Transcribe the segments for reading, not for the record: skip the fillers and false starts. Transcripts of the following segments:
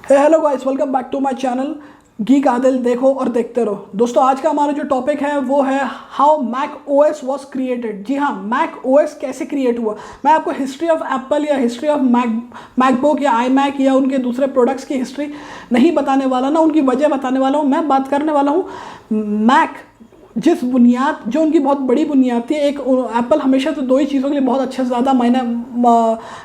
Hello guys, welcome back to my channel geek Adil. देखो और देखते रहो। दोस्तों, आज का हमारा जो टॉपिक है वो है how Mac OS was created. जी हाँ, मैक ओएस कैसे क्रिएट हुआ। मैं आपको हिस्ट्री ऑफ एप्पल या हिस्ट्री ऑफ मैकबुक या आई मैक या उनके दूसरे प्रोडक्ट्स की हिस्ट्री नहीं बताने वाला ना, उनकी वजह बताने वाला हूँ। मैं बात करने वाला हूँ मैक, जिस बुनियाद जो उनकी बहुत बड़ी बुनियाद थी। एक एप्पल हमेशा तो दो ही चीज़ों के लिए बहुत अच्छे से ज़्यादा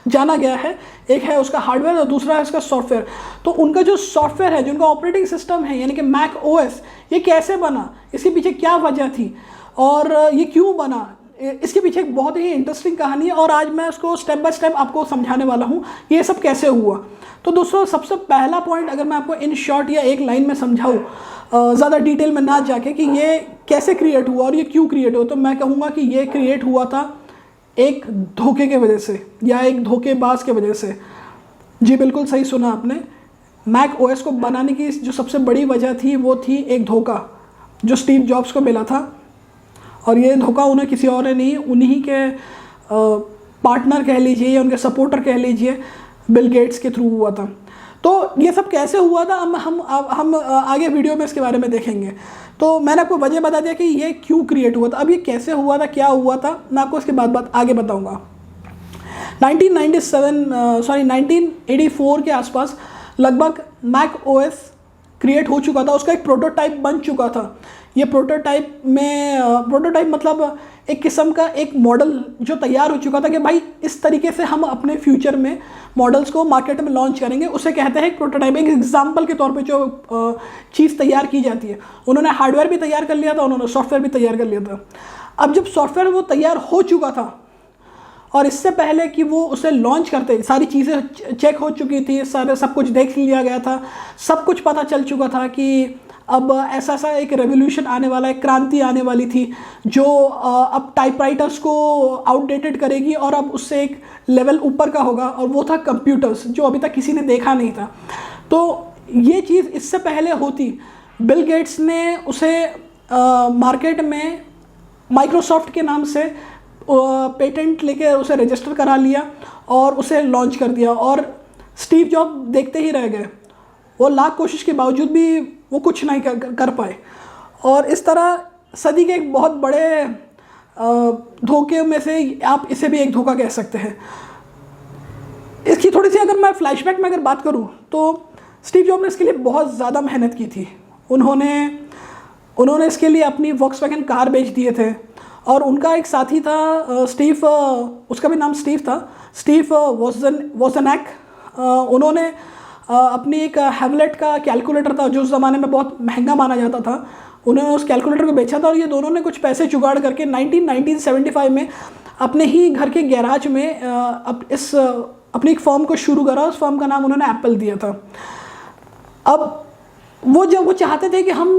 जाना गया है, एक है उसका हार्डवेयर और दूसरा है उसका सॉफ्टवेयर। तो उनका जो सॉफ्टवेयर है, जो उनका ऑपरेटिंग सिस्टम है यानी कि मैक ओएस, ये कैसे बना, इसके पीछे क्या वजह थी और ये क्यों बना, इसके पीछे एक बहुत ही इंटरेस्टिंग कहानी है और आज मैं उसको स्टेप बाय स्टेप आपको समझाने वाला हूँ कि ये सब कैसे हुआ। तो दोस्तों, सबसे पहला पॉइंट अगर मैं आपको इन शॉर्ट या एक लाइन में समझाऊँ, ज़्यादा डिटेल में ना जाके, कि ये कैसे क्रिएट हुआ और ये क्यों क्रिएट हुआ, तो मैं कहूँगा कि ये क्रिएट हुआ था एक धोखे के वजह से या एक धोखेबाज के वजह से। जी बिल्कुल सही सुना आपने। मैक ओएस को बनाने की जो सबसे बड़ी वजह थी वो थी एक धोखा जो स्टीव जॉब्स को मिला था। और ये धोखा उन्हें किसी और ने नहीं, उन्हीं के पार्टनर कह लीजिए या उनके सपोर्टर कह लीजिए, बिल गेट्स के थ्रू हुआ था। तो ये सब कैसे हुआ था हम आगे वीडियो में इसके बारे में देखेंगे। तो मैंने आपको वजह बता दिया कि ये क्यों क्रिएट हुआ था। अब ये कैसे हुआ था, क्या हुआ था, मैं आपको इसके बाद आगे बताऊंगा। 1984 के आसपास लगभग मैक ओएस क्रिएट हो चुका था, उसका एक प्रोटोटाइप बन चुका था। ये प्रोटोटाइप मतलब एक किस्म का एक मॉडल जो तैयार हो चुका था कि भाई इस तरीके से हम अपने फ्यूचर में मॉडल्स को मार्केट में लॉन्च करेंगे। उसे कहते हैं एक प्रोटोटाइप। एक एग्जाम्पल के तौर पे जो चीज़ तैयार की जाती है, उन्होंने हार्डवेयर भी तैयार कर लिया था, उन्होंने सॉफ्टवेयर भी तैयार कर लिया था। अब जब सॉफ्टवेयर वो तैयार हो चुका था और इससे पहले कि वो उसे लॉन्च करते, सारी चीज़ें चेक हो चुकी थी, सब कुछ देख लिया गया था, सब कुछ पता चल चुका था कि अब ऐसा एक रेवोल्यूशन आने वाला है, क्रांति आने वाली थी जो अब टाइपराइटर्स को आउटडेटेड करेगी और अब उससे एक लेवल ऊपर का होगा, और वो था कंप्यूटर्स, जो अभी तक किसी ने देखा नहीं था। तो ये चीज़ इससे पहले होती, बिल गेट्स ने उसे मार्केट में माइक्रोसॉफ्ट के नाम से पेटेंट लेके उसे रजिस्टर करा लिया और उसे लॉन्च कर दिया। और स्टीव जॉब देखते ही रह गए, वो लाख कोशिश के बावजूद भी वो कुछ नहीं कर पाए। और इस तरह सदी के एक बहुत बड़े धोखे में से आप इसे भी एक धोखा कह सकते हैं। इसकी थोड़ी सी अगर मैं फ्लैशबैक में अगर बात करूं, तो स्टीव जॉब ने इसके लिए बहुत ज़्यादा मेहनत की थी। उन्होंने इसके लिए अपनी वॉक्सवैगन कार बेच दिए थे। और उनका एक साथी था स्टीव, उसका भी नाम स्टीव था, स्टीव वोजनियाक। उन्होंने अपनी एक हैवलेट का कैलकुलेटर था जो उस ज़माने में बहुत महंगा माना जाता था, उन्होंने उस कैलकुलेटर को बेचा था। और ये दोनों ने कुछ पैसे जुगाड़ करके 1975 में अपने ही घर के गैराज में अपनी एक फर्म को शुरू करा। उस फर्म का नाम उन्होंने एप्पल दिया था। अब वो चाहते थे कि हम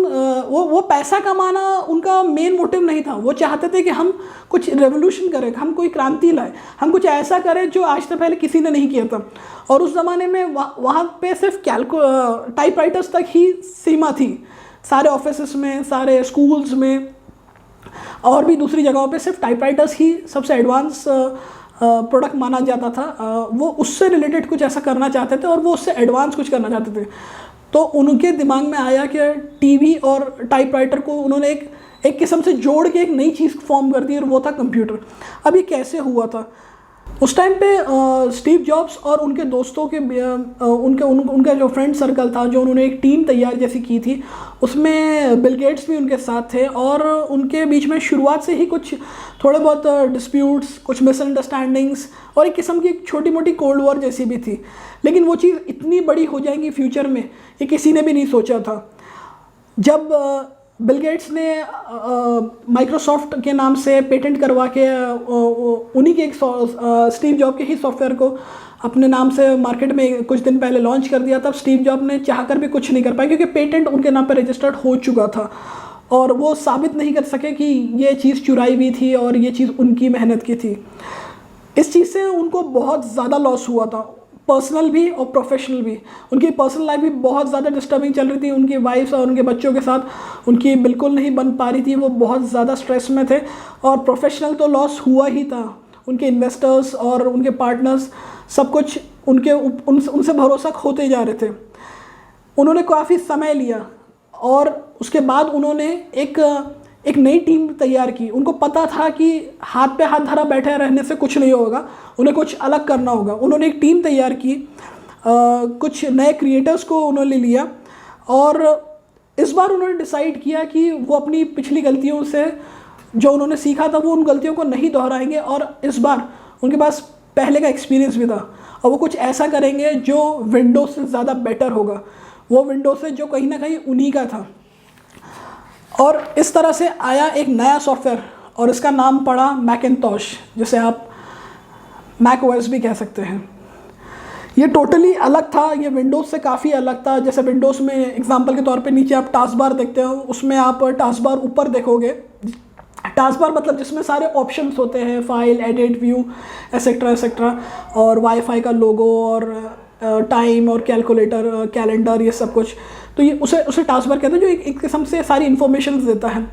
वो पैसा कमाना उनका मेन मोटिव नहीं था। वो चाहते थे कि हम कुछ रेवोल्यूशन करें, हम कोई क्रांति लाए, हम कुछ ऐसा करें जो आज से पहले किसी ने नहीं किया था। और उस ज़माने में वहाँ पे सिर्फ टाइपराइटर्स तक ही सीमा थी। सारे ऑफिसेस में, सारे स्कूल्स में और भी दूसरी जगहों पे सिर्फ टाइपराइटर्स ही सबसे एडवांस प्रोडक्ट माना जाता था। वो उससे रिलेटेड कुछ ऐसा करना चाहते थे और वो उससे एडवांस कुछ करना चाहते थे। तो उनके दिमाग में आया कि टीवी और टाइपराइटर को उन्होंने एक किस्म से जोड़ के एक नई चीज़ फॉर्म कर दी और वो था कंप्यूटर। अब ये कैसे हुआ था? उस टाइम पे स्टीव जॉब्स और उनके दोस्तों के उनका जो फ्रेंड सर्कल था, जो उन्होंने एक टीम तैयार जैसी की थी, उसमें बिल गेट्स भी उनके साथ थे। और उनके बीच में शुरुआत से ही कुछ थोड़े बहुत डिस्प्यूट्स, कुछ मिसअंडरस्टैंडिंग्स और एक किस्म की एक छोटी मोटी कोल्ड वॉर जैसी भी थी। लेकिन वो चीज़ इतनी बड़ी हो जाएंगी फ्यूचर में, ये किसी ने भी नहीं सोचा था। जब बिल गेट्स ने माइक्रोसॉफ्ट के नाम से पेटेंट करवा के उन्हीं के एक स्टीव जॉब के ही सॉफ्टवेयर को अपने नाम से मार्केट में कुछ दिन पहले लॉन्च कर दिया, तब स्टीव जॉब ने चाहकर भी कुछ नहीं कर पाए क्योंकि पेटेंट उनके नाम पर रजिस्टर्ड हो चुका था और वो साबित नहीं कर सके कि ये चीज़ चुराई हुई थी और ये चीज़ उनकी मेहनत की थी। इस चीज़ से उनको बहुत ज़्यादा लॉस हुआ था, पर्सनल भी और प्रोफेशनल भी। उनकी पर्सनल लाइफ भी बहुत ज़्यादा डिस्टर्बिंग चल रही थी। उनकी वाइफ और उनके बच्चों के साथ उनकी बिल्कुल नहीं बन पा रही थी, वो बहुत ज़्यादा स्ट्रेस में थे। और प्रोफेशनल तो लॉस हुआ ही था, उनके इन्वेस्टर्स और उनके पार्टनर्स सब कुछ उनसे भरोसा खोते जा रहे थे। उन्होंने काफ़ी समय लिया और उसके बाद उन्होंने एक नई टीम तैयार की। उनको पता था कि हाथ पे हाथ धरा बैठे रहने से कुछ नहीं होगा, उन्हें कुछ अलग करना होगा। उन्होंने एक टीम तैयार की, कुछ नए क्रिएटर्स को उन्होंने लिया और इस बार उन्होंने डिसाइड किया कि वो अपनी पिछली गलतियों से जो उन्होंने सीखा था वो उन गलतियों को नहीं दोहराएंगे और इस बार उनके पास पहले का एक्सपीरियंस भी था और वो कुछ ऐसा करेंगे जो विंडोज़ से ज़्यादा बेटर होगा, वो विंडोज़ से जो कहीं ना कहीं उन्हीं का था। और इस तरह से आया एक नया सॉफ्टवेयर और इसका नाम पड़ा मैकिन्टॉश, जिसे आप मैक ओएस भी कह सकते हैं। ये टोटली अलग था, ये विंडोज़ से काफ़ी अलग था। जैसे विंडोज़ में एग्जांपल के तौर पे नीचे आप टास्क बार देखते हो, उसमें आप टास्क बार ऊपर देखोगे, टास्क बार मतलब जिसमें सारे ऑप्शंस होते हैं, file, edit, view, etcetera etcetera, और वाईफाई का लोगो और टाइम और कैलकुलेटर, कैलेंडर, ये सब कुछ। तो ये उसे टास्क बार कहते हैं, जो एक किस्म से सारी इन्फॉर्मेशन देता है।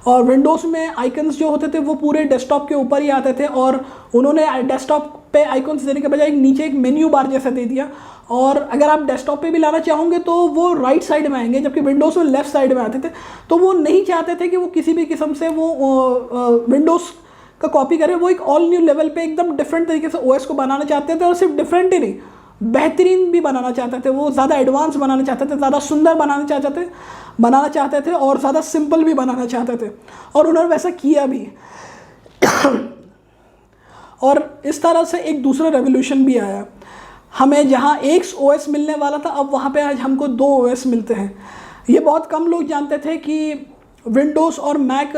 और विंडोज़ में आइकन्स जो होते थे वो पूरे डेस्कटॉप के ऊपर ही आते थे और उन्होंने डेस्कटॉप पे आइकन्स देने के बजाय नीचे एक मेन्यू बार जैसा दे दिया। और अगर आप डेस्कटॉप पे भी लाना चाहोगे तो वो राइट साइड में आएंगे, जबकि विंडोज़ में लेफ़्ट साइड में आते थे। तो वो नहीं चाहते थे कि वो किसी भी किस्म से वो विंडोज़ का कॉपी करे, वो एक ऑल न्यू लेवल पे एकदम डिफरेंट तरीके से ओएस को बनाना चाहते थे। और सिर्फ डिफरेंट ही नहीं, बेहतरीन भी बनाना चाहते थे, वो ज़्यादा एडवांस बनाना चाहते थे, ज़्यादा सुंदर बनाना चाहते थे और ज़्यादा सिंपल भी बनाना चाहते थे और उन्होंने वैसा किया भी। और इस तरह से एक दूसरा रेवोल्यूशन भी आया। हमें जहाँ एक ओएस मिलने वाला था, अब वहाँ पे आज हमको 2 ओएस मिलते हैं। ये बहुत कम लोग जानते थे कि विंडोज़ और मैक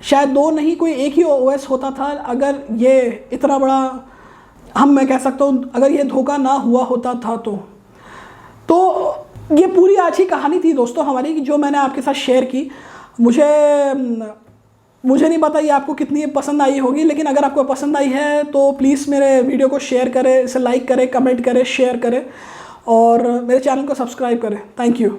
शायद 2 नहीं, कोई एक ही ओएस होता था। अगर ये इतना बड़ा मैं कह सकता हूँ, अगर ये धोखा ना हुआ होता था तो ये पूरी आज की कहानी थी दोस्तों हमारी, जो मैंने आपके साथ शेयर की। मुझे नहीं पता ये आपको कितनी पसंद आई होगी, लेकिन अगर आपको पसंद आई है तो प्लीज़ मेरे वीडियो को शेयर करें, इसे लाइक करें, कमेंट करें, शेयर करें और मेरे चैनल को सब्सक्राइब करें। Thank you.